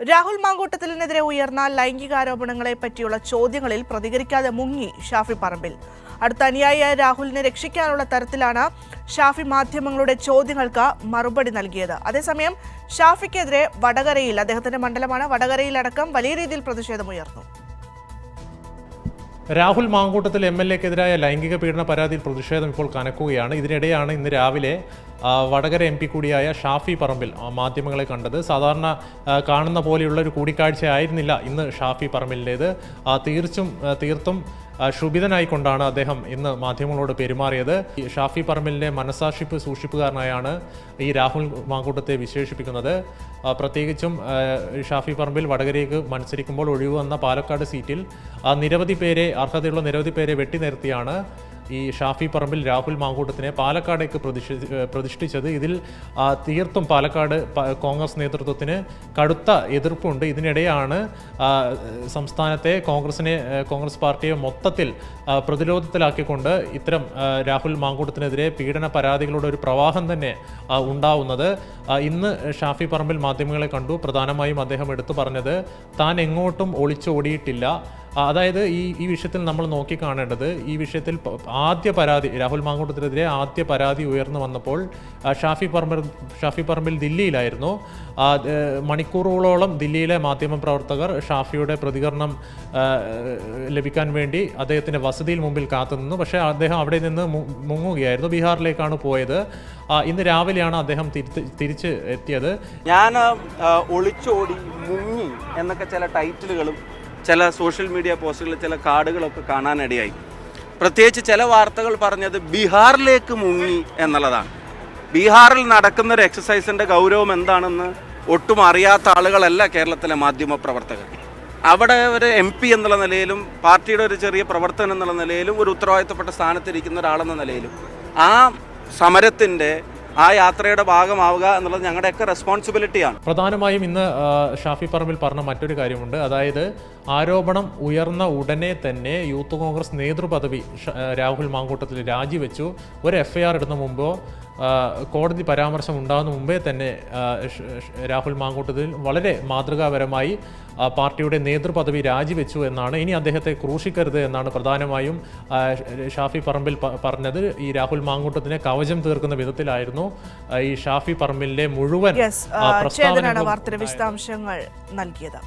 രാഹുൽ മാങ്കൂട്ടത്തിലിനെതിരെ ഉയർന്ന ലൈംഗികാരോപണങ്ങളെ പറ്റിയുള്ള ചോദ്യങ്ങളിൽ പ്രതികരിക്കാതെ മുങ്ങി ഷാഫി പറമ്പിൽ. അടുത്ത അനുയായിയായ രാഹുലിനെ രക്ഷിക്കാനുള്ള തരത്തിലാണ് ഷാഫി മാധ്യമങ്ങളുടെ ചോദ്യങ്ങൾക്ക് മറുപടി നൽകിയത്. അതേസമയം ഷാഫിക്കെതിരെ വടകരയിൽ, അദ്ദേഹത്തിന്റെ മണ്ഡലമാണ്, വടകരയിലടക്കം വലിയ രീതിയിൽ പ്രതിഷേധമുയർന്നു. രാഹുൽ മാങ്കൂട്ടത്തിൽ MLA-ക്കെതിരായ ലൈംഗിക പീഡന പരാതിയിൽ പ്രതിഷേധം ഇപ്പോൾ കനക്കുകയാണ്. ഇതിനിടെയാണ് ഇന്ന് രാവിലെ വടകര MP കൂടിയായ ഷാഫി പറമ്പിൽ മാധ്യമങ്ങളെ കണ്ടത്. സാധാരണ കാണുന്ന പോലെയുള്ള ഒരു കൂടിക്കാഴ്ച ആയിരുന്നില്ല ഇന്ന് ഷാഫി പറമ്പിലിൻ്റേത്. തീർത്തും ക്ഷുഭിതനായിക്കൊണ്ടാണ് അദ്ദേഹം ഇന്ന് മാധ്യമങ്ങളോട് പെരുമാറിയത്. ഷാഫി പറമ്പിലിൻ്റെ മനസാക്ഷിപ്പ് സൂക്ഷിപ്പുകാരനായാണ് ഈ രാഹുൽ മാങ്കൂട്ടത്തെ വിശേഷിപ്പിക്കുന്നത്. പ്രത്യേകിച്ചും ഷാഫി പറമ്പിൽ വടകരയ്ക്ക് മത്സരിക്കുമ്പോൾ ഒഴിവ് വന്ന പാലക്കാട് സീറ്റിൽ അർഹതയുള്ള നിരവധി പേരെ വെട്ടി നിർത്തിയാണ് ഈ ഷാഫി പറമ്പിൽ രാഹുൽ മാങ്കൂട്ടത്തിനെ പാലക്കാടേക്ക് പ്രതിഷ്ഠിച്ചത്. ഇതിൽ തീർത്തും പാലക്കാട് കോൺഗ്രസ് നേതൃത്വത്തിന് കടുത്ത എതിർപ്പുണ്ട്. ഇതിനിടെയാണ് സംസ്ഥാനത്തെ കോൺഗ്രസ് പാർട്ടിയെ മൊത്തത്തിൽ പ്രതിരോധത്തിലാക്കിക്കൊണ്ട് ഇത്തരം രാഹുൽ മാങ്കൂട്ടത്തിനെതിരെ പീഡന പരാതികളുടെ ഒരു പ്രവാഹം തന്നെ ഉണ്ടാവുന്നത്. ഇന്ന് ഷാഫി പറമ്പിൽ മാധ്യമങ്ങളെ കണ്ടു. പ്രധാനമായും അദ്ദേഹം എടുത്തു പറഞ്ഞത് താൻ എങ്ങോട്ടും ഒളിച്ചോടിയിട്ടില്ല. അതായത് ഈ വിഷയത്തിൽ നമ്മൾ നോക്കിക്കാണേണ്ടത്, ഈ വിഷയത്തിൽ ആദ്യ പരാതി രാഹുൽ മാങ്കൂട്ടത്തിനെതിരെ ആദ്യ പരാതി ഉയർന്നു വന്നപ്പോൾ ഷാഫി പറമ്പിൽ ദില്ലിയിലായിരുന്നു. മണിക്കൂറുകളോളം ദില്ലിയിലെ മാധ്യമപ്രവർത്തകർ ഷാഫിയുടെ പ്രതികരണം ലഭിക്കാൻ വേണ്ടി അദ്ദേഹത്തിൻ്റെ വസതിയിൽ മുമ്പിൽ കാത്തുനിന്നു. പക്ഷേ അദ്ദേഹം അവിടെ നിന്ന് മുങ്ങുകയായിരുന്നു. ബീഹാറിലേക്കാണ് പോയത്. ഇന്ന് രാവിലെയാണ് അദ്ദേഹം തിരിച്ച് എത്തിയത്. ഞാൻ ഒളിച്ചോടി, മുങ്ങി എന്നൊക്കെ ചില ടൈറ്റിലുകളും ചില സോഷ്യൽ മീഡിയ പോസ്റ്റുകളിൽ ചില കാർഡുകളൊക്കെ കാണാനിടയായി. പ്രത്യേകിച്ച് ചില വാർത്തകൾ പറഞ്ഞത് ബീഹാറിലേക്ക് മുങ്ങി എന്നുള്ളതാണ്. ബീഹാറിൽ നടക്കുന്നൊരു എക്സസൈസിൻ്റെ ഗൗരവം എന്താണെന്ന് ഒട്ടും അറിയാത്ത ആളുകളല്ല കേരളത്തിലെ മാധ്യമ പ്രവർത്തകർ. അവിടെ ഒരു MP എന്നുള്ള നിലയിലും പാർട്ടിയുടെ ഒരു ചെറിയ പ്രവർത്തകൻ എന്നുള്ള നിലയിലും ഒരു ഉത്തരവാദിത്തപ്പെട്ട സ്ഥാനത്തിരിക്കുന്ന ഒരാളെന്ന നിലയിലും ആ സമരത്തിൻ്റെ ആ യാത്രയുടെ ഭാഗമാവുക എന്നുള്ളത് ഞങ്ങളുടെയൊക്കെ റെസ്പോൺസിബിലിറ്റിയാണ്. പ്രധാനമായും ഇന്ന് ഷാഫി പറമ്പിൽ പറഞ്ഞ മറ്റൊരു കാര്യമുണ്ട്. അതായത് ആരോപണം ഉയർന്ന ഉടനെ തന്നെ യൂത്ത് കോൺഗ്രസ് നേതൃപദവി രാഹുൽ മാങ്കൂട്ടത്തിൽ രാജിവെച്ചു. ഒരു FIR ഇടുന്ന മുമ്പോ കോടതി പരാമർശം ഉണ്ടാകുന്ന മുമ്പേ തന്നെ രാഹുൽ മാങ്കൂട്ടത്തിൽ വളരെ മാതൃകാപരമായി പാർട്ടിയുടെ നേതൃപദവി രാജിവെച്ചു എന്നാണ്. ഇനി അദ്ദേഹത്തെ ക്രൂശിക്കരുത് എന്നാണ് പ്രധാനമായും ഷാഫി പറമ്പിൽ പറഞ്ഞത്. ഈ രാഹുൽ മാങ്കൂട്ടത്തിനെ കവചം തീർക്കുന്ന വിധത്തിലായിരുന്നു ഈ ഷാഫി പറമ്പിലിന്റെ മുഴുവൻ വിശദാംശങ്ങൾ നൽകിയത്.